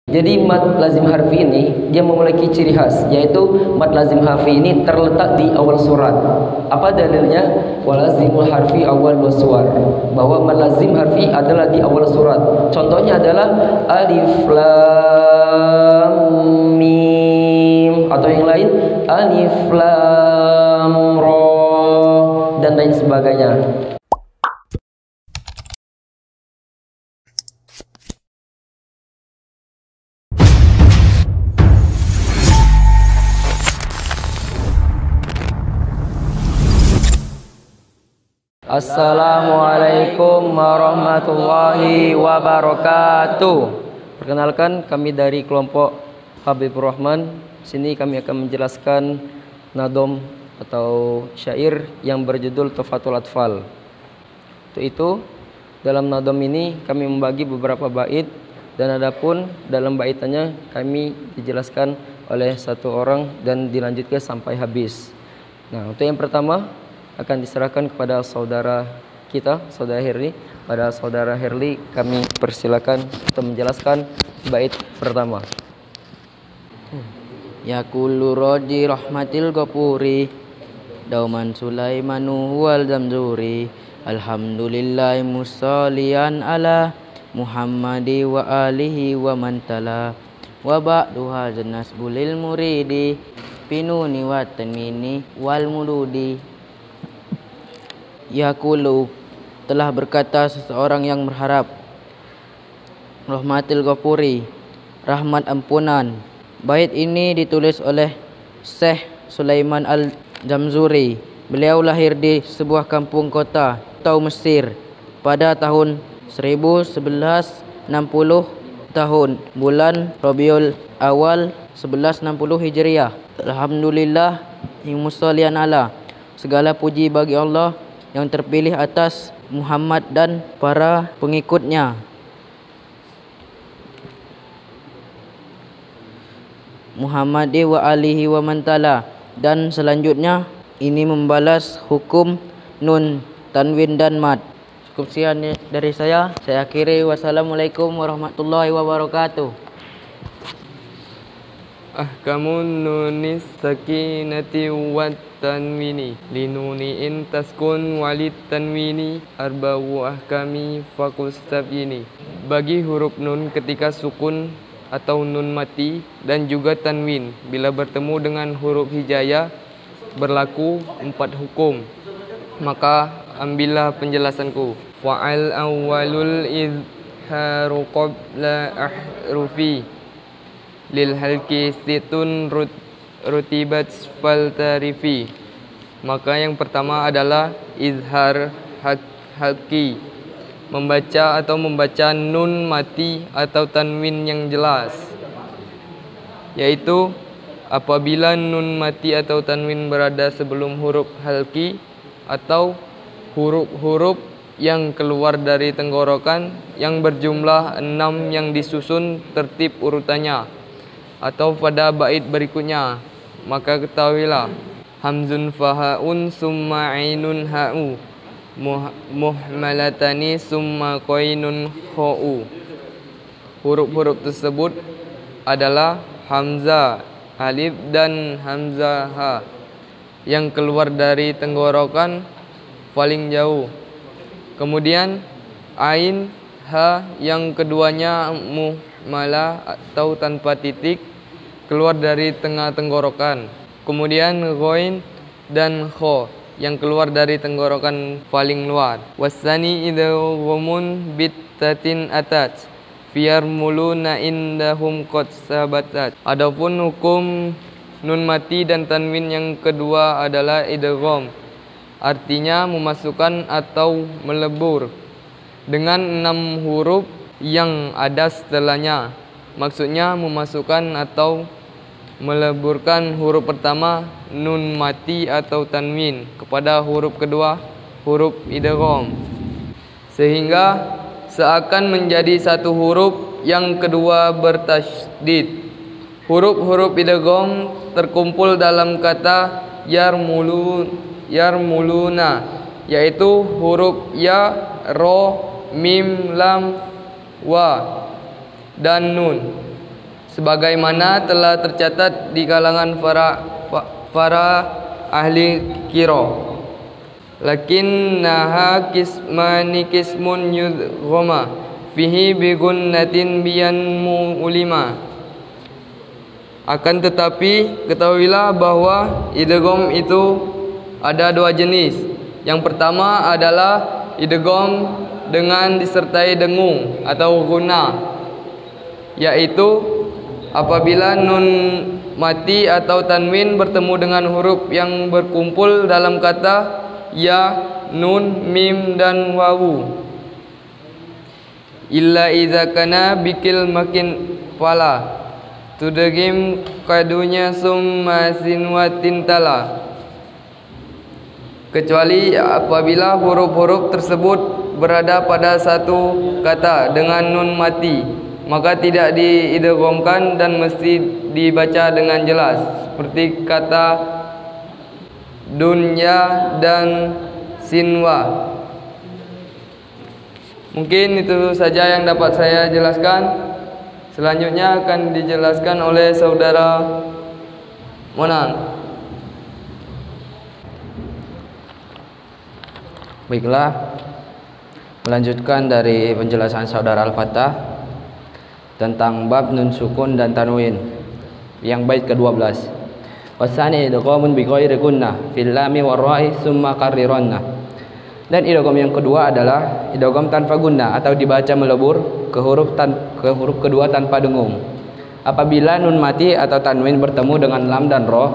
Jadi mad lazim harfi ini dia memiliki ciri khas, yaitu mad lazim harfi ini terletak di awal surat. Apa dalilnya? Walazimul harfi awal suwar, bahwa mad lazim harfi adalah di awal surat. Contohnya adalah alif lam mim, atau yang lain alif lam ra, dan lain sebagainya. Assalamualaikum warahmatullahi wabarakatuh. Perkenalkan, kami dari kelompok Habibur Rahman. Sini kami akan menjelaskan nadom atau syair yang berjudul Tuhfatul Atfal. Untuk itu, dalam nadom ini kami membagi beberapa bait, dan adapun dalam baitannya kami dijelaskan oleh satu orang dan dilanjutkan sampai habis. Nah, untuk yang pertama akan diserahkan kepada saudara kita, saudara Herli. Pada saudara Herli kami persilakan untuk menjelaskan bait pertama. Ya kullu roji rahmatil ghafuri dauman Sulaimanu wal zamzuri alhamdulillahi musallian ala Muhammadi wa alihi wa mantala wa ba'duha janas bulil muridi pinuni wa tanmini wal mududi. Yaqulu, telah berkata seseorang yang berharap, rahmatil ghafuri, rahmat ampunan. Bait ini ditulis oleh Syekh Sulaiman Al-Jamzuri. Beliau lahir di sebuah kampung kota atau Mesir pada tahun 1160 tahun bulan Rabiul Awal 1160 Hijriah. Alhamdulillah musallian ala, segala puji bagi Allah yang terpilih atas Muhammad dan para pengikutnya. Muhammadi wa alihi wa mantala, dan selanjutnya ini membalas hukum nun, tanwin dan mad. Cukup sekian dari saya akhiri. Wassalamualaikum warahmatullahi wabarakatuh. Ahkamun nunis sakinati wat tanwini linuniin taskun walid tanwini arba'u ahkami fakustabini. Bagi huruf nun ketika sukun atau nun mati dan juga tanwin bila bertemu dengan huruf hijayah berlaku 4 hukum. Maka ambillah penjelasanku. Fa'al awwalul izharu qabla ahrufi lil halki situn rutibat fal tarifi. Maka yang pertama adalah izhar halki, membaca atau membaca nun mati atau tanwin yang jelas, yaitu apabila nun mati atau tanwin berada sebelum huruf halki atau huruf-huruf yang keluar dari tenggorokan yang berjumlah 6 yang disusun tertib urutannya atau pada bait berikutnya. Maka ketahuilah, hamzun fahaun summa ainun ha'u muhmalatani summa qainun kha'u. Huruf-huruf tersebut adalah hamzah, alif dan hamzah ha yang keluar dari tenggorokan paling jauh. Kemudian ain ha yang keduanya muhmalah atau tanpa titik keluar dari tengah tenggorokan. Kemudian ghain dan kha yang keluar dari tenggorokan paling luar. Wasani idghamun bittatin atat fiyarmuluna indahum qad sabatat. Adapun hukum nun mati dan tanwin yang kedua adalah idgham, artinya memasukkan atau melebur dengan 6 huruf yang ada setelahnya. Maksudnya memasukkan atau meleburkan huruf pertama nun mati atau tanwin kepada huruf kedua huruf idgham, sehingga seakan menjadi satu huruf yang kedua bertasydid. Huruf-huruf idgham terkumpul dalam kata yarmuluna, yaitu huruf ya, ro, mim, lam, wa dan nun. sebagaimana telah tercatat di kalangan para ahli qira. Lakinnaha kismani kismun yudghama fihi bigunnatin biyanmu ulima. Akan tetapi ketahuilah bahwa idgham itu ada dua jenis. Yang pertama adalah idgham dengan disertai dengung atau guna, yaitu apabila nun mati atau tanwin bertemu dengan huruf yang berkumpul dalam kata ya, nun, mim dan wawu. Illa idza kana bikil makin fala tudghim qadunya summa sinwatin tala. Kecuali apabila huruf-huruf tersebut berada pada satu kata dengan nun mati, maka tidak diidghamkan dan mesti dibaca dengan jelas, seperti kata dunya dan sinwa. Mungkin itu saja yang dapat saya jelaskan. Selanjutnya akan dijelaskan oleh saudara Monang. Baiklah, melanjutkan dari penjelasan saudara Al-Fatah tentang bab nun sukun dan tanwin yang bait ke-12. Wasani idghamun bi ghairi gunnah fil lami war ra'i summa qarriranna. Dan idgham yang kedua adalah idgham tanpa gunnah atau dibaca melebur ke huruf kedua tanpa dengung. Apabila nun mati atau tanwin bertemu dengan lam dan ra,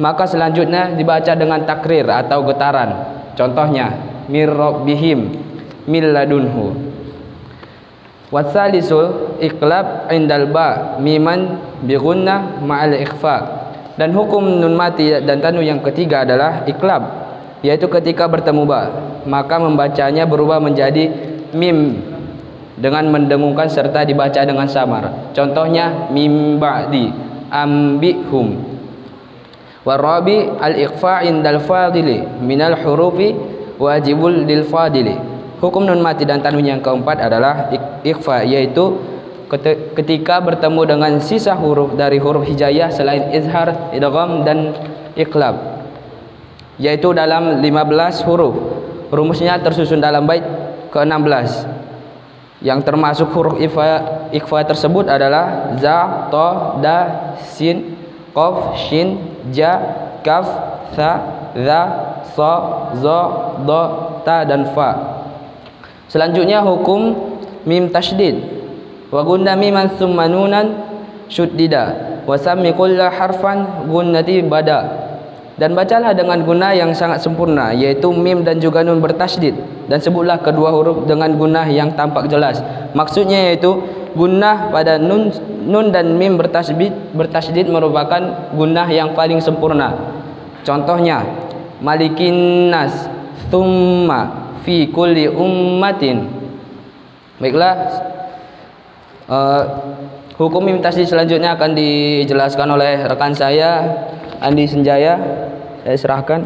maka selanjutnya dibaca dengan takrir atau getaran. Contohnya mir rabbihim min ladunhu. Wasalisul iqlab indal ba miman bi gunnah ma'al ikhfa. Dan hukum nun mati dan tanwin yang ketiga adalah iqlab, yaitu ketika bertemu ba, maka membacanya berubah menjadi mim dengan mendengungkan serta dibaca dengan samar. Contohnya mim ba'di ambihum. Warabi al-ikhfa indal fadili minal hurufi wajibul lil fadili. Hukum nun mati dan tanwin yang keempat adalah ikhfa, yaitu ketika bertemu dengan sisa huruf dari huruf hijaiyah selain izhar, idgham dan iqlab, yaitu dalam 15 huruf. Rumusnya tersusun dalam bait ke-16. Yang termasuk huruf ikhfa tersebut adalah za, ta, da, sin, qaf, shin, ja, kaf, tha, za, sa, za, da, ta dan fa. Selanjutnya hukum mim tasydid. Wa gunna miman summa nunan syuddida wa sammi kulla harfan gunnati bada. Dan bacalah dengan guna yang sangat sempurna, yaitu mim dan juga nun bertasydid, dan sebutlah kedua huruf dengan gunah yang tampak jelas. Maksudnya yaitu gunah pada nun dan mim bertasydid merupakan gunah yang paling sempurna. Contohnya malikin nas thumma fi kulli ummatin. Baiklah, hukum mim tasydid selanjutnya akan dijelaskan oleh rekan saya Andi Senjaya. Saya serahkan.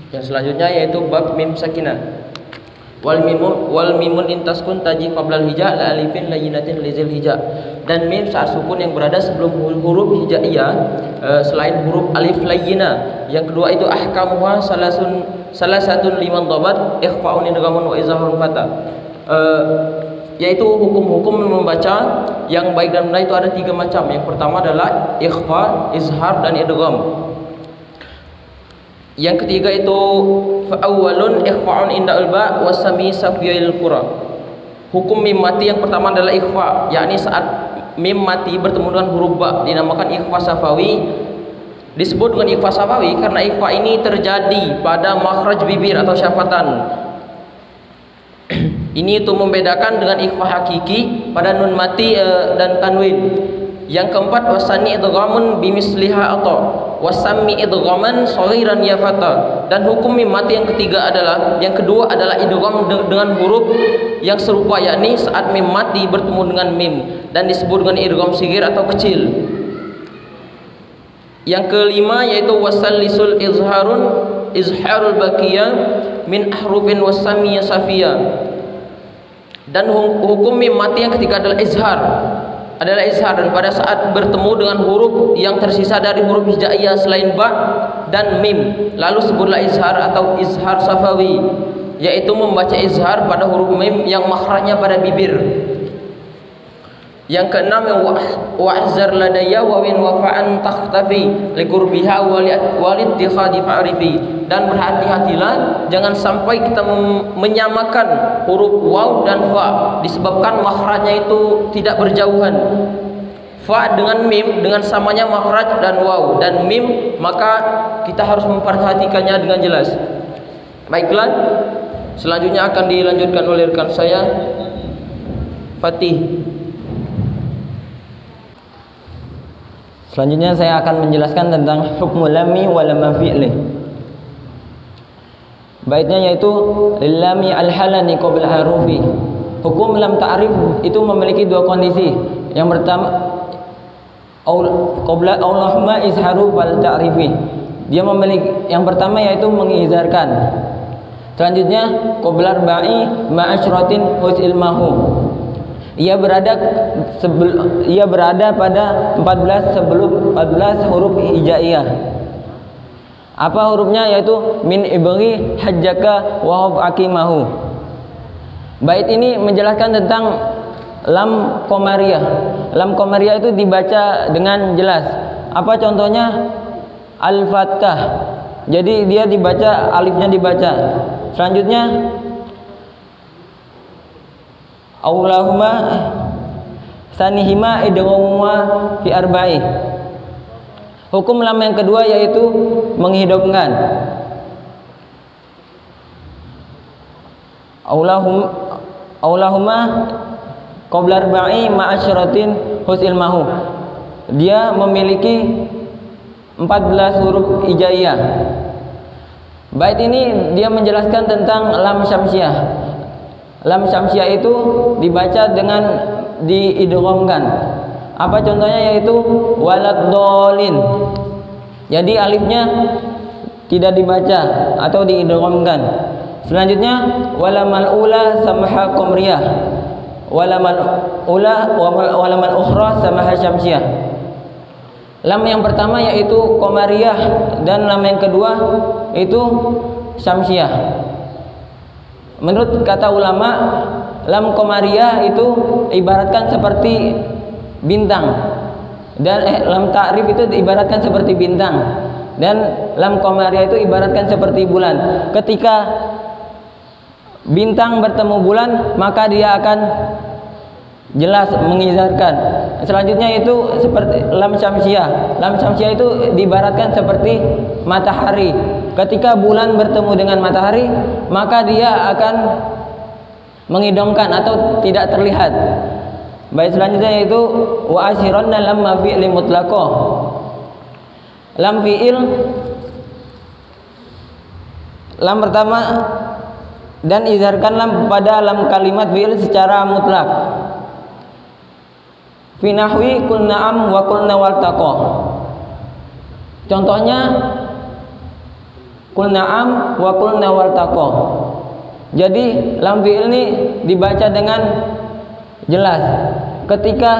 Yang selanjutnya yaitu bab mim sakinah. Wal mimun intaskun taji qabla al-hija la alifin layyinatin lizil hija. Dan mim saat sukun yang berada sebelum huruf hijaiyah selain huruf alif layyina. Yang kedua itu ahkamuha salasatun liman dhabat ikhfa'un idghamun wa izharun fata. Yaitu hukum-hukum membaca yang baik dan benar itu ada 3 macam. Yang pertama adalah ikhfa, izhar dan idgham. Yang ketiga itu fa'awwalun ikhfa'un inda al-ba' wasami safiyil qura. Hukum mim mati yang pertama adalah ikhfa, yakni saat mim mati bertemu dengan huruf ba dinamakan ikhfa safawi. Disebut dengan ikhfa safawi karena ikhfa ini terjadi pada makhraj bibir atau syafatan. Ini itu membedakan dengan ikhfa hakiki pada nun mati dan tanwin. Yang keempat wasani idghamun bimisliha atau wasami idghaman shaghiran ya fata. Dan hukum mim mati yang ketiga adalah, yang kedua adalah idgham dengan huruf yang serupa, yakni saat mim mati bertemu dengan mim, dan disebut dengan idgham shigir atau kecil. Yang kelima yaitu wasallisul izharul baqiyah min ahrufin wasami safiyah. Dan hukum mim mati yang ketiga adalah izhar. Dan pada saat bertemu dengan huruf yang tersisa dari huruf hijaiyah selain ba dan mim, lalu sebutlah izhar atau izhar safawi, yaitu membaca izhar pada huruf mim yang makhrajnya pada bibir. Yang keenam, wa'zar ladayya wa win wafa'an takhtafi liqurbiha walidtikhadi fa'rifi. Dan berhati-hatilah jangan sampai kita menyamakan huruf waw dan fa disebabkan makhrajnya itu tidak berjauhan. Fa dengan mim dengan samanya makhraj dan waw dan mim, maka kita harus memperhatikannya dengan jelas. Baiklah, selanjutnya akan dilanjutkan oleh rekan saya Fatih. Selanjutnya saya akan menjelaskan tentang hukmul lami wal lam fi'li. Baitnya yaitu lillami al-halani qabla harufi. Hukum lam ta'rif itu memiliki dua kondisi. Yang pertama qabla Allahumma izharu wal ta'rifi. Dia memiliki yang pertama yaitu mengizharkan. Selanjutnya qabla arba'i ma'asyratin husilmahu. Ia berada pada 14 sebelum 14 huruf hijaiyah. Apa hurufnya? Yaitu min ibghi hajjaka wa huf aqimahu. Bait ini menjelaskan tentang lam qamariyah. Lam qamariyah itu dibaca dengan jelas. Apa contohnya? Al-Fattah. Jadi dia dibaca, alifnya dibaca. Selanjutnya Allahumma sanihima idghamuma fi arba'i. Hukum lam yang kedua yaitu menghidupkan. Allahumma qabla arba'i ma'asyratin husilmahu. Dia memiliki 14 huruf hijaiyah. Bait ini dia menjelaskan tentang lam syamsiyah. Lam syamsiyah itu dibaca dengan diidghamkan. Apa contohnya? Yaitu waladdallin. Jadi alifnya tidak dibaca atau diidghamkan. Selanjutnya walamal ula samaha qamriyah. Walamal ula walamal ukhra samaha syamsiyah. Lam yang pertama yaitu qamariyah dan lam yang kedua itu syamsiyah. Menurut kata ulama, lam qamariyah itu ibaratkan seperti bintang, dan lam ta'rif itu ibaratkan seperti bintang, dan lam qamariyah itu ibaratkan seperti bulan. Ketika bintang bertemu bulan, maka dia akan jelas mengizharkan. Selanjutnya itu seperti lam syamsiyah. Lam syamsiyah itu diibaratkan seperti matahari. Ketika bulan bertemu dengan matahari, maka dia akan mengidongkan atau tidak terlihat. Baik, selanjutnya yaitu wa ashiranna lamma fi'li mutlaqah. Lam fi'il, lam pertama, dan izharkanlah pada lam kalimat fi'il secara mutlak. Fi nahwi kul na'am wa kul nawaltaqa. Contohnya kul na'am wa kul nawaltaqa. Jadi lam fi'il ini dibaca dengan jelas. Ketika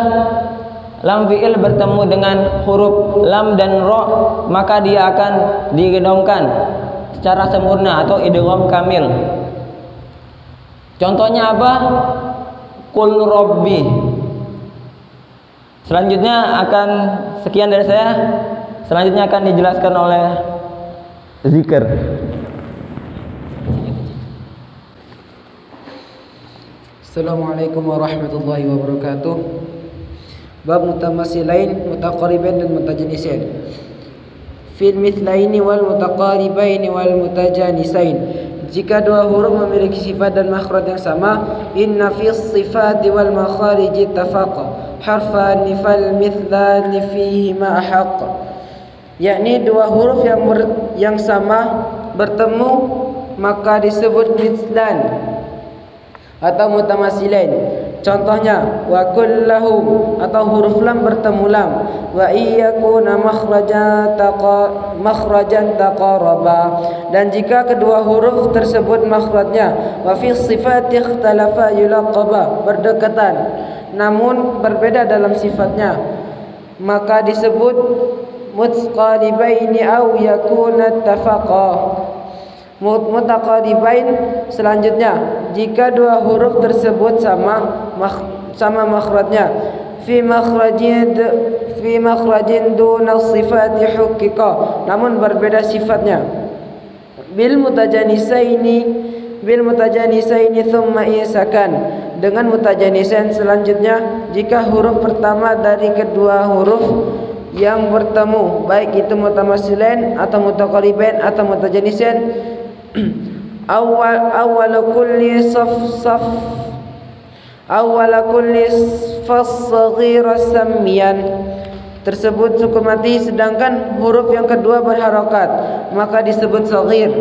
lam fi'il bertemu dengan huruf lam dan ra, maka dia akan digedongkan secara sempurna atau idgham kamil. Contohnya apa? Qul rabbi. Selanjutnya akan sekian dari saya. Selanjutnya akan dijelaskan oleh zikir. Assalamualaikum warahmatullahi wabarakatuh. Bab mutamasilain, mutaqaribain dan mutajanisain. Fil mithlaini wal mutaqaribain wal mutajanisain. Jika dua huruf memiliki sifat dan makhraj yang sama, inna fis sifati wal makharij ittafaqa. Harfani fal mithlani fihi ma haqq. Yakni dua huruf yang sama bertemu maka disebut mithlan atau mutamasilain. Contohnya wa kullahum atau huruf lam bertemu lam, wa iyakuna makhrajan taqaraba, dan jika kedua huruf tersebut makhrajnya, wa fi sifat ikhtalafa yulaqaba, berdekatan namun berbeda dalam sifatnya, maka disebut mutaqaribaini aw yakuna tafaqa. Mutaqaribain selanjutnya jika dua huruf tersebut sama makhrajnya, fi makhrajin duna sifati hukika, namun berbeda sifatnya. Bil mutajanisaini thumma isakan, dengan mutajanisain selanjutnya jika huruf pertama dari kedua huruf yang bertemu, baik itu mutamassilain atau mutaqaribain atau mutajanisain, awal kulli fas saghira samyan, tersebut sukun mati, sedangkan huruf yang kedua berharokat maka disebut saghir.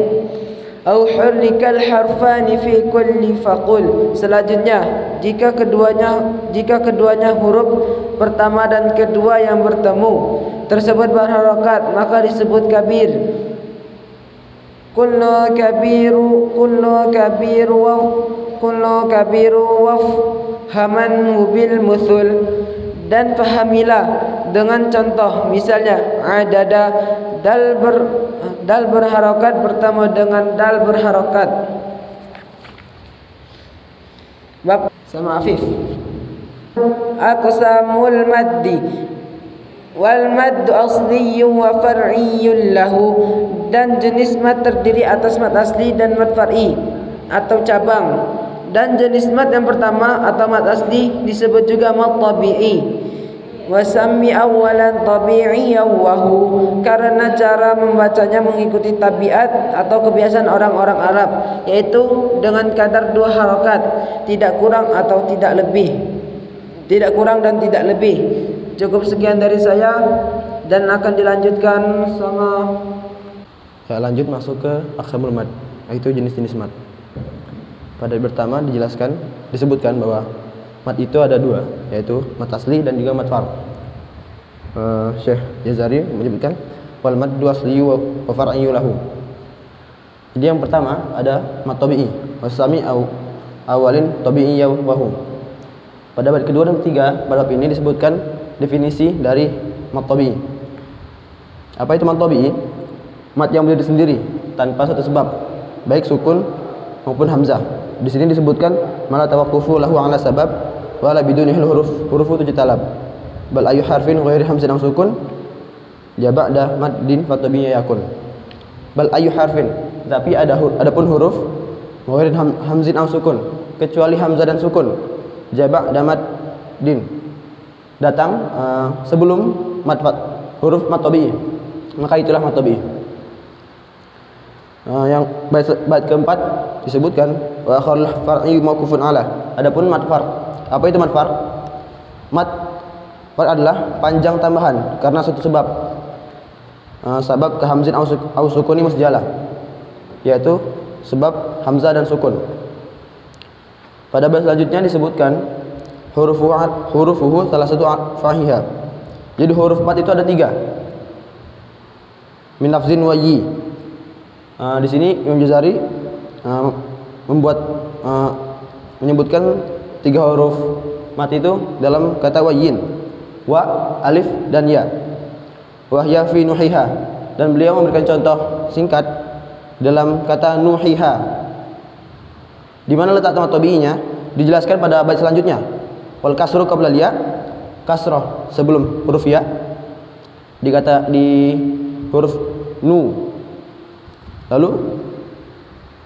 Au hurrikal harfani fi kulli faqul, selanjutnya jika keduanya huruf pertama dan kedua yang bertemu tersebut berharokat maka disebut kabir. Kullu kabiru wafhaman bil muthul, dan pahamilah dengan contoh, misalnya adada, dal berharokat bertemu dengan dal berharokat. Bab sama Afif. Aqsamul maddi wal maddu asliyyun wa far'iyyun lahu, dan jenis mad terdiri atas mad asli dan mad far'i atau cabang. Dan jenis mad yang pertama atau mad asli disebut juga mad tabi'i. Wasammi awalan tabi'iyyan wahu, karena cara membacanya mengikuti tabiat atau kebiasaan orang-orang Arab, yaitu dengan kadar 2 harokat, tidak kurang atau tidak lebih, tidak kurang dan tidak lebih. Cukup sekian dari saya dan akan dilanjutkan sama. Ya, lanjut masuk ke aqsamul mad, yaitu jenis-jenis mad. Pada pertama disebutkan bahwa mad itu ada 2, yaitu mad asli dan juga mad far'. Syekh Jazari menyebutkan wal maddu asliyu wa far'iyyu lahu. Jadi yang pertama ada mad tabi'i, wasami awalin tabi'iyya wa hu. Pada bab kedua dan ketiga pada bab ini disebutkan definisi dari mad tabi'i. Apa itu mad tabi'i? Mad yang berdiri sendiri tanpa satu sebab, baik sukun maupun hamzah. Di sini disebutkan mala tawaqqufu lahu ala sabab wala bidunihil hurufu tujitalab. Bal ayu harfin ghairi hamzin aw sukun ja ba'da maddin fa tabi'i yakun. Bal ayu harfin, tapi adapun huruf ghairi hamzin aw sukun, kecuali hamzah dan sukun, ja ba'da maddin, datang sebelum huruf mad tabi'i, maka itulah mad tabi'i. Yang bait keempat disebutkan wa akharul far'i mauqufun ala. Adapun mad far', apa itu mad far'? Mad far' adalah panjang tambahan karena suatu sebab, sebab ke hamzin au sukuni musjalah, yaitu sebab hamzah dan sukun. Pada bab selanjutnya disebutkan hurufuhu salah satu fahiha. Jadi huruf mad itu ada 3. Min lafzin wa yi. Di sini Imam Jazari menyebutkan 3 huruf mad itu dalam kata wayyin, wa, alif dan ya. Wahya fi nuhiha, dan beliau memberikan contoh singkat dalam kata nuhiha. Di mana letak mad tabi'inya dijelaskan pada bait selanjutnya. Wal kasru qabla ya, kasrah sebelum huruf ya di huruf nu. Lalu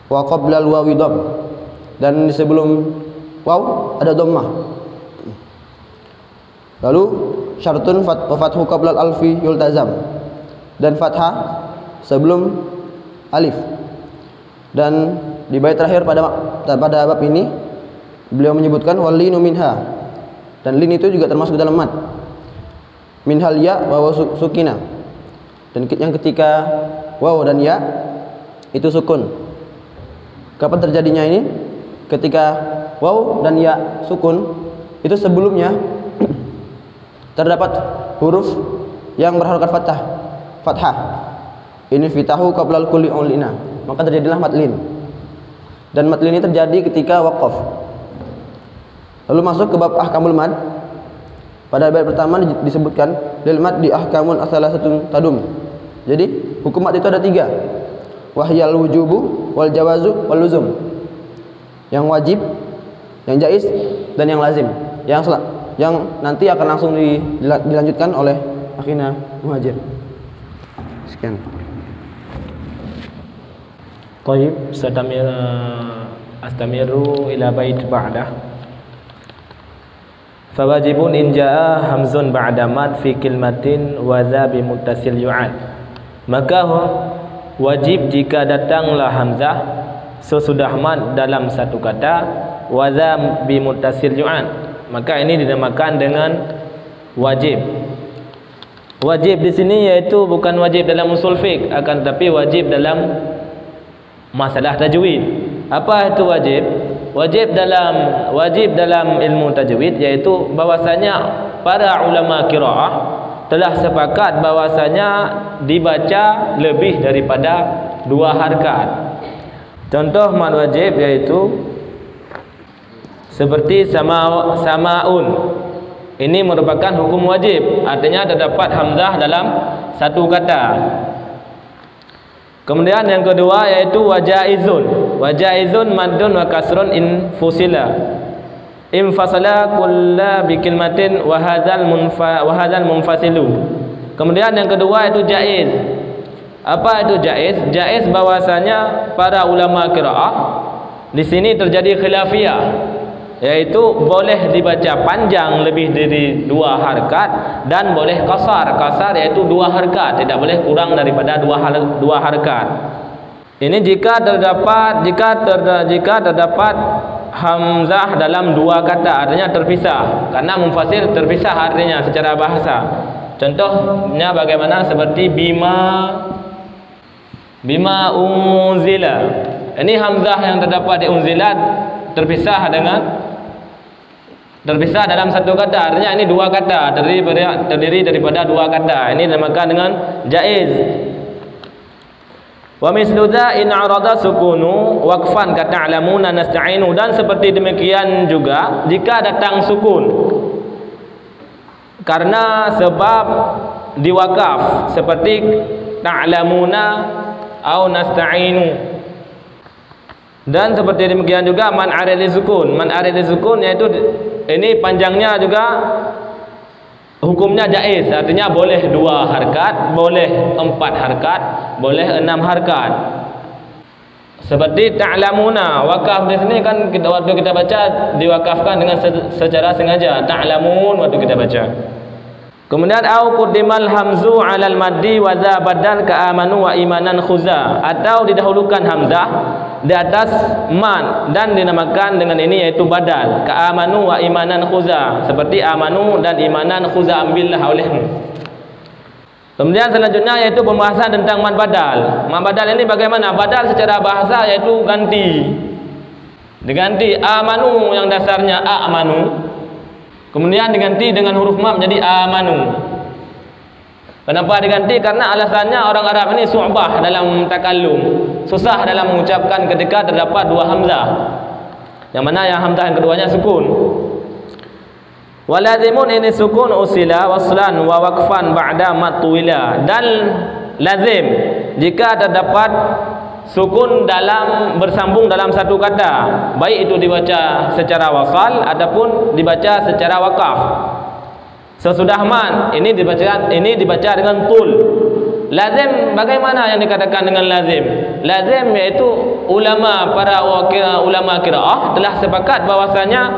wa qablal wawi dham, dan sebelum waw ada dhammah. Lalu syartun wa fathu qablal alfi yultazam, dan fathah sebelum alif. Dan di bait terakhir pada bab ini beliau menyebutkan walinu minha, dan lin itu juga termasuk dalam mad. Minhal ya wa sukina, dan yang ketika waw dan ya itu sukun. Kapan terjadinya ini? Ketika waw dan ya sukun itu sebelumnya terdapat huruf yang berharokat fathah. Ini fitahu qablal kulli ulina. Maka terjadilah madlin. Dan madlin ini terjadi ketika waqaf. Lalu masuk ke bab ahkamul mad. Pada bab pertama disebutkan lil mad di ahkamun asalasatun tadum. Jadi hukum mad itu ada 3. Wahyal wujubu wal jawazu wal luzum. Yang wajib, yang jaiz dan yang lazim. Yang nanti akan langsung dilanjutkan oleh akhina Muhajir. Sekian. طيب أستمر إلى بيت بعده فواجب إن جاء همز بعد مد في كلمة وذا بمتصل يعاد. Maka wajib jika datanglah hamzah sesudah mad dalam satu kata wadza bimuttasil yu'an, maka ini dinamakan dengan wajib. Wajib di sini yaitu bukan wajib dalam usul fiqh, akan tetapi wajib dalam masalah tajwid. Apa itu wajib? Wajib dalam ilmu tajwid yaitu bahwasanya para ulama qiraah telah sepakat bahwasanya dibaca lebih daripada 2 harakat. Contoh mad wajib yaitu seperti samaun. Ini merupakan hukum wajib, artinya terdapat hamzah dalam satu kata. Kemudian yang kedua yaitu wajaizun. Wajaizun maddun wa kasrun in fusila. Infasala kulla bi kalimatin wa hadzal munfasilu. Kemudian yang kedua itu jaiz. Apa itu jaiz? Jaiz bahwasanya para ulama qiraah di sini terjadi khilafiyah, yaitu boleh dibaca panjang lebih dari 2 harakat dan boleh kasar yaitu 2 harakat, tidak boleh kurang daripada 2 harakat. Ini jika terdapat hamzah dalam 2 kata, artinya terpisah, karena munfasil terpisah artinya secara bahasa. Contohnya bagaimana? Seperti bima unzila. Ini hamzah yang terdapat di unzilat terpisah dalam satu kata, artinya ini 2 kata, terdiri daripada 2 kata. Ini dinamakan dengan jaiz. Wa mislu dza in arada sukunu waqfan ka ta'lamuna nasta'inu, dan seperti demikian juga jika datang sukun karena sebab diwakaf, seperti ta'lamuna au nasta'inu. Dan seperti demikian juga man arili sukun yaitu ini panjangnya juga hukumnya jaiz, artinya boleh 2 harakat, boleh 4 harakat, boleh 6 harakat. Seperti ta'lamuna, wakaf di sini kan waktu kita baca diwakafkan dengan secara sengaja, ta'lamun waktu kita baca. Kemudian au quddimal hamzu 'alal maddi wa za badal ka amanu wa imanan khuza, atau didahulukan hamzah di atas man dan dinamakan dengan ini yaitu badal, ka amanu wa imanan khuza, seperti amanu dan imanan khuza ambillah olehmu. Kemudian selanjutnya yaitu pembahasan tentang mad badal. Mad badal ini bagaimana? Badal secara bahasa yaitu diganti amanu yang dasarnya a'manu, kemudian diganti dengan huruf ma menjadi amanu. Kenapa diganti? Karena alasannya orang Arab ini su'bah dalam takallum, susah dalam mengucapkan ketika terdapat 2 hamzah, yang mana yang hamzah yang keduanya sukun. Walazimun ini sukun usila waslan wa waqfan ba'da matwila, dan lazim jika terdapat sukun bersambung dalam satu kata, baik itu dibaca secara wasal ataupun dibaca secara wakaf. Sesudah man ini dibaca dengan tul. Lazim, bagaimana yang dikatakan dengan lazim? Lazim yaitu para ulama qiraah telah sepakat bahwasanya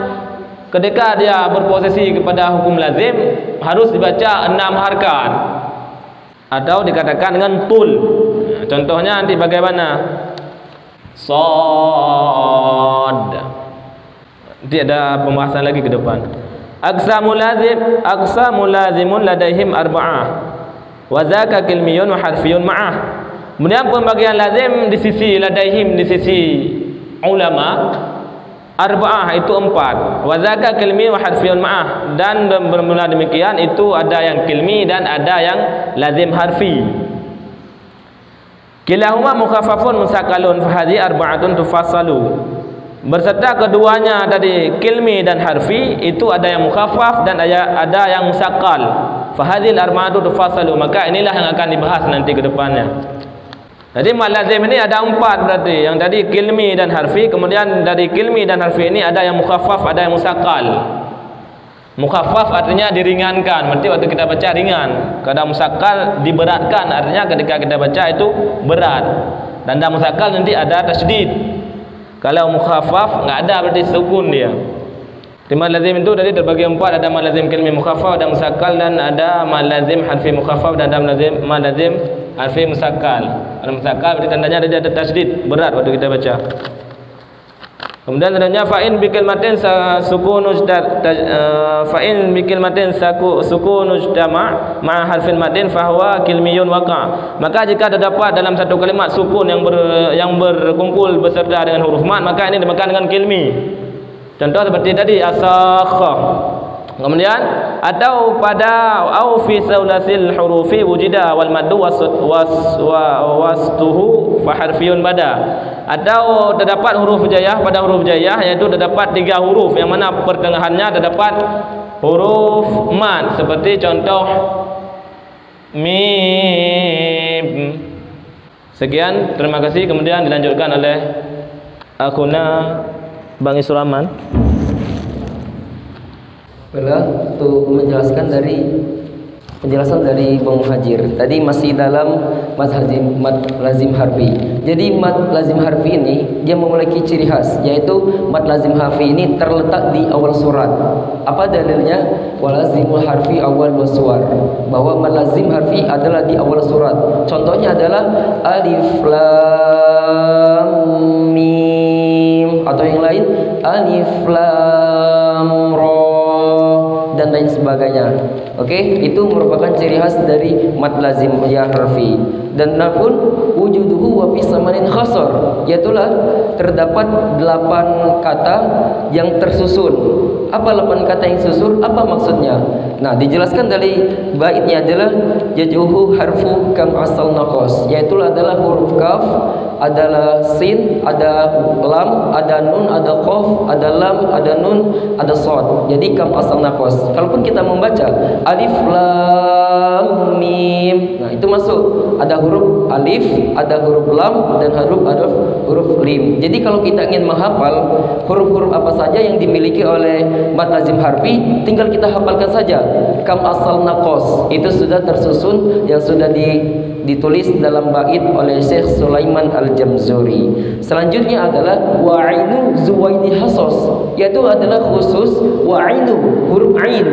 ketika dia berposisi kepada hukum lazim harus dibaca 6 harakat atau dikatakan dengan tul. Contohnya nanti bagaimana? Sad. Nanti ada pembahasan lagi ke depan. Aqsamul lazimun ladaihim arba'ah wa dzaka kilmiyun wa harfiyun ma'ah. Kemudian pembagian lazim di sisi ladaihim, di sisi ulama arba'ah itu 4. Wa zaka kilmi wa harfiyun ma'ah, dan bermula demikian itu ada yang kilmi dan ada yang lazim harfi. Kilahuma mukhaffafun musakkalun fa hadhihi arba'atun tufassalu. Berserta keduanya tadi kilmi dan harfi itu ada yang mukhaffaf dan ada yang musakkal. Fa hadhil arba'atu tufassalu, maka inilah yang akan dibahas nanti ke depannya. Jadi mad lazim ini ada 4 berarti. Yang tadi kilmi dan harfi, kemudian dari kilmi dan harfi ini ada yang mukhaffaf, ada yang musakkal. Mukhaffaf artinya diringankan, berarti waktu kita baca ringan. Kalau musakkal diberatkan, artinya ketika kita baca itu berat. Dan dalam musakkal nanti ada tasydid. Kalau mukhaffaf enggak ada, berarti sukun dia. Di mad lazim itu tadi terbagi 4, ada mad lazim kilmi mukhaffaf, ada musakkal, dan ada mad lazim harfi mukhaffaf, dan ada mad lazim harfi musakkal. Kalau musakkal berarti tandanya ada tasydid, berat waktu kita baca. Kemudian adanya fa'in bikil matin fa'in bikil matin sukun ujtama ma harfin matin fahuwa kilmiyun waqa. Maka jika terdapat dalam satu kalimat sukun yang berkumpul beserta dengan huruf mad, maka ini dinamakan dengan kilmi. Contoh seperti tadi asakha. Kemudian atau pada au fi saulasil hurufi wujida wal maddu wastuhu fa harfiyun bada. Atau terdapat huruf hijaiyah pada huruf hijaiyah, yaitu terdapat 3 huruf yang mana pertengahannya terdapat huruf mad, seperti contoh mim. Sekian, terima kasih. Kemudian dilanjutkan oleh akhuna Bang Israman. Untuk menjelaskan penjelasan dari Bang Muhajir tadi masih dalam mad lazim harfi. Jadi mad lazim harfi ini dia memiliki ciri khas, yaitu mad lazim harfi ini terletak di awal surat. Apa dalilnya? Walazimul harfi awal waswar, bahwa mad lazim harfi adalah di awal surat. Contohnya adalah alif lam mim, atau yang lain alif lam ra dan lain sebagainya. Oke, itu merupakan ciri khas dari mad lazim ya harfi. Dan napun wujuduhu wa fi samanin khasar, yaitulah terdapat 8 kata yang tersusun. Apa 8 kata yang susun? Apa maksudnya? Nah, dijelaskan dari baitnya adalah yajuhu harfu kam asal naqas, yaitu adalah huruf kaf, adalah sin, ada lam, ada nun, ada qaf, ada lam, ada nun, ada shad. Jadi kam asal naqas. Kalaupun kita membaca alif lam mim, nah itu masuk. Ada huruf alif, ada huruf lam, dan huruf lim. Jadi kalau kita ingin menghafal huruf-huruf apa saja yang dimiliki oleh mad lazim harfi, tinggal kita hafalkan saja. Kam asal naqas itu sudah tersusun, yang sudah ditulis dalam bait oleh Syekh Sulaiman Al-Jamzuri. Selanjutnya adalah wa'inu zuwaini hasos, yaitu adalah khusus wa'inu huruf ain.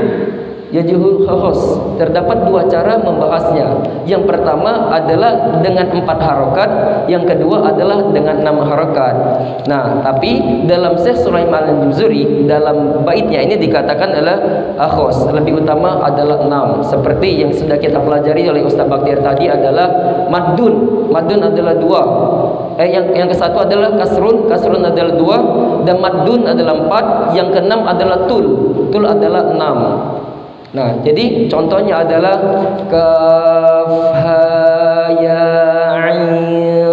Yajuhul khas. Terdapat 2 cara membahasnya. Yang pertama adalah dengan 4 harokat, yang kedua adalah dengan 6 harokat. Nah, tapi dalam Syekh Sulaiman Al-Jamzuri dalam baitnya ini dikatakan adalah khas, lebih utama adalah 6. Seperti yang sudah kita pelajari oleh Ustaz Baktiar tadi adalah maddun. Maddun adalah 2. Yang ke-1 adalah kasrun adalah 2, dan maddun adalah 4, yang ke-6 adalah tul adalah 6. Nah, jadi contohnya adalah kaf ha ya ain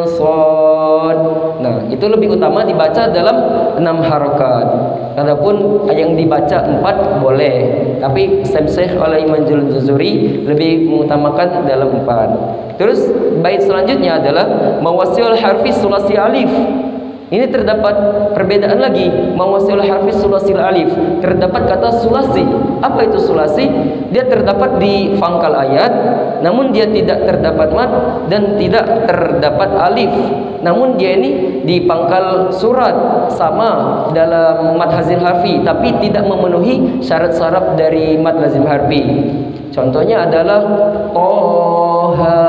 shad. Nah, itu lebih utama dibaca dalam 6 harokat. Adapun yang dibaca 4 boleh, tapi Syekh oleh Imam Al-Jazuri lebih mengutamakan dalam 4. Terus bait selanjutnya adalah mawasil harfi sulasi alif. Ini terdapat perbedaan lagi. Mawasil harfi sulasil alif, terdapat kata sulasi. Apa itu sulasi? Dia terdapat di pangkal ayat, namun dia tidak terdapat mad dan tidak terdapat alif. Namun dia ini di pangkal surat, sama dalam mad lazim harfi, tapi tidak memenuhi syarat-syarat dari mad lazim harfi. Contohnya adalah toha.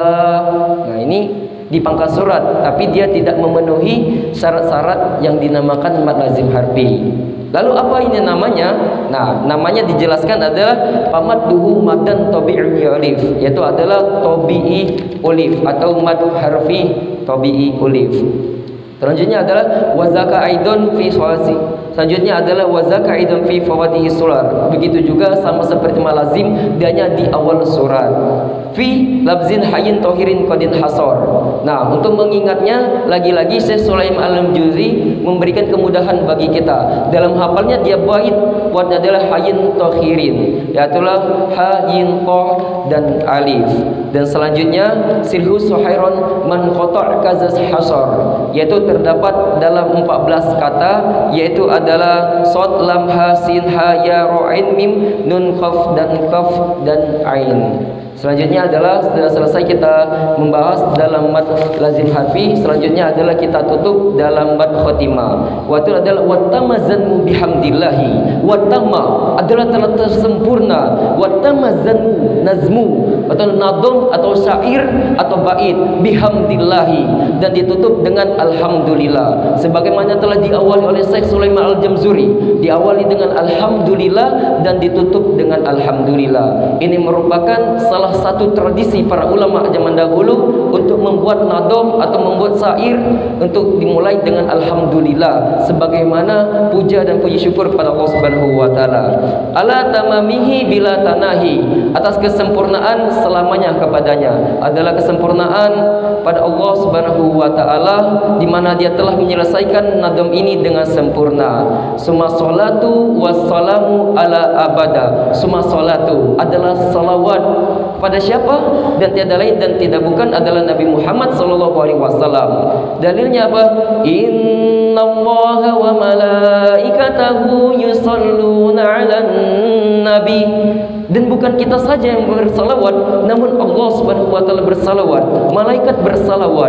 Nah, ini di pangkal surat, tapi dia tidak memenuhi syarat-syarat yang dinamakan mad lazim harfi. Lalu apa ini namanya? Nah, namanya dijelaskan adalah pamadduhu madan tabi'i alif, yaitu adalah tabi'i alif atau mad harfi tabi'i alif. Selanjutnya adalah wazaka aidon fi sulasi Selanjutnya adalah wazaka aidan fi fawatihi surar. Begitu juga sama seperti malazim, dianya di awal surat. Fi labzin hayyin tahirin qadin hasar. Nah, untuk mengingatnya lagi-lagi Syekh Sulaiman Al-Jauzi memberikan kemudahan bagi kita. Dalam hafalnya dia bait buatnya adalah hayyin tahirin, yaitulah ha yin ta dan alif. Dan selanjutnya silhu suhairon man qata' kazas hasar, yaitu terdapat dalam 14 kata, yaitu adalah sod lam ha sin ha ya ra ain mim nun qaf dan kaf dan ain. Selanjutnya adalah setelah selesai kita membahas dalam mad lazim harfi, selanjutnya adalah kita tutup dalam mad khotimah. Wa itu adalah wattamazanu bihamdillahi. Wattama adalah telah tersempurna. Wattamazanu nazmu atau nadom atau syair atau bait bihamdillahi, dan ditutup dengan alhamdulillah. Sebagaimana telah diawali oleh Syekh Sulaiman Al-Jamzuri, diawali dengan alhamdulillah dan ditutup dengan alhamdulillah. Ini merupakan salah satu tradisi para ulama zaman dahulu untuk membuat nadom atau membuat syair untuk dimulai dengan alhamdulillah, sebagaimana puja dan puji syukur kepada Allah Subhanahu wa taala. Ala tamamihi bila tanahi, atas kesempurnaan selamanya kepadanya, adalah kesempurnaan pada Allah Subhanahu wa taala di mana dia telah menyelesaikan nadom ini dengan sempurna. Summa salatu wassalamu ala abada. Summa salatu adalah salawat pada siapa? Dan tiada lain dan tidak bukan adalah Nabi Muhammad sallallahu alaihi wasallam. Dalilnya apa? Innallaha wa malaikatahu yusholluna 'alan nabi. Dan bukan kita saja yang bersalawat, namun Allah Subhanahu wa taala bersalawat, malaikat bersalawat,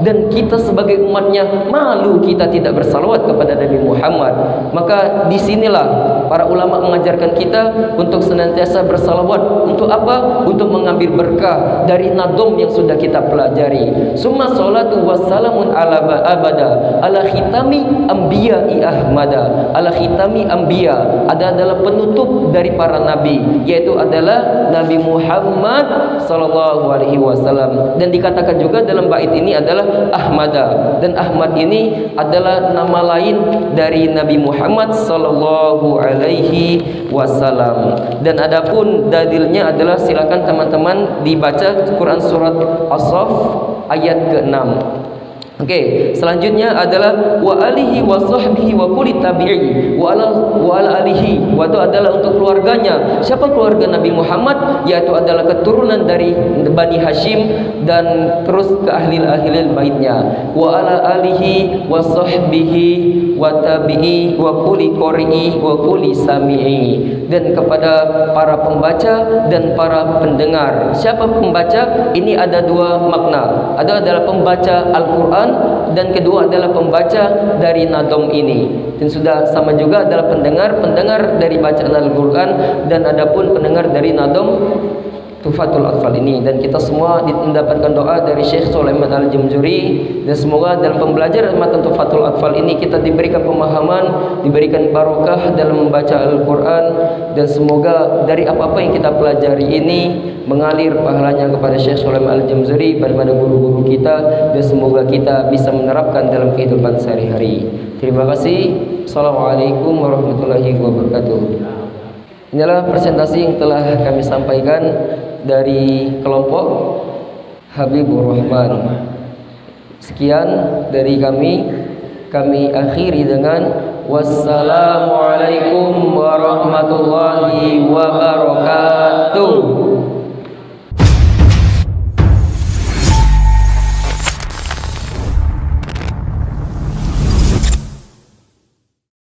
dan kita sebagai umatnya malu kita tidak bersalawat kepada Nabi Muhammad. Maka disinilah para ulama mengajarkan kita untuk senantiasa bersalawat. Untuk apa? Untuk mengambil berkah dari nadom yang sudah kita pelajari. Summa salatu wassalamun ala abada ala khitami anbiya'i ahmada. Ala khitami anbiya adalah penutup dari para nabi, yaitu adalah Nabi Muhammad sallallahu alaihi wasallam. Dan dikatakan juga dalam bait ini adalah Ahmada, dan Ahmad ini adalah nama lain dari Nabi Muhammad sallallahu alaihi wasallam. Dan adapun dalilnya adalah silakan teman-teman dibaca Quran surat As-Saff ayat ke-6. Okey, selanjutnya adalah wa alihi wa sahbihi wa kulli tabi'i wa ala alihi. Wa itu adalah untuk keluarganya. Siapa keluarga Nabi Muhammad? Yaitu adalah keturunan dari Bani Hashim dan terus ke ahli baitnya. Wa ala alihi wa sahbihi wa tabi'i wa kulli qari'i wa kulli sami'i. Dan kepada para pembaca dan para pendengar. Siapa pembaca? Ini ada dua makna. Ada adalah pembaca Al-Quran, dan kedua adalah pembaca dari nadom ini. Dan sudah sama juga adalah pendengar dari bacaan Al-Quran, dan adapun pendengar dari nadom Tufatul Atfal ini. Dan kita semua mendapatkan doa dari Syekh Sulaiman Al-Jamzuri, dan semoga dalam pembelajaran matan Tufatul Atfal ini kita diberikan pemahaman, diberikan barokah dalam membaca Al-Quran, dan semoga dari apa-apa yang kita pelajari ini mengalir pahalanya kepada Syekh Sulaiman Al-Jamzuri daripada guru-guru kita, dan semoga kita bisa menerapkan dalam kehidupan sehari-hari. Terima kasih. Assalamualaikum warahmatullahi wabarakatuh. Inilah presentasi yang telah kami sampaikan dari kelompok Habibur Rahman. Sekian dari kami akhiri dengan wassalamualaikum warahmatullahi wabarakatuh.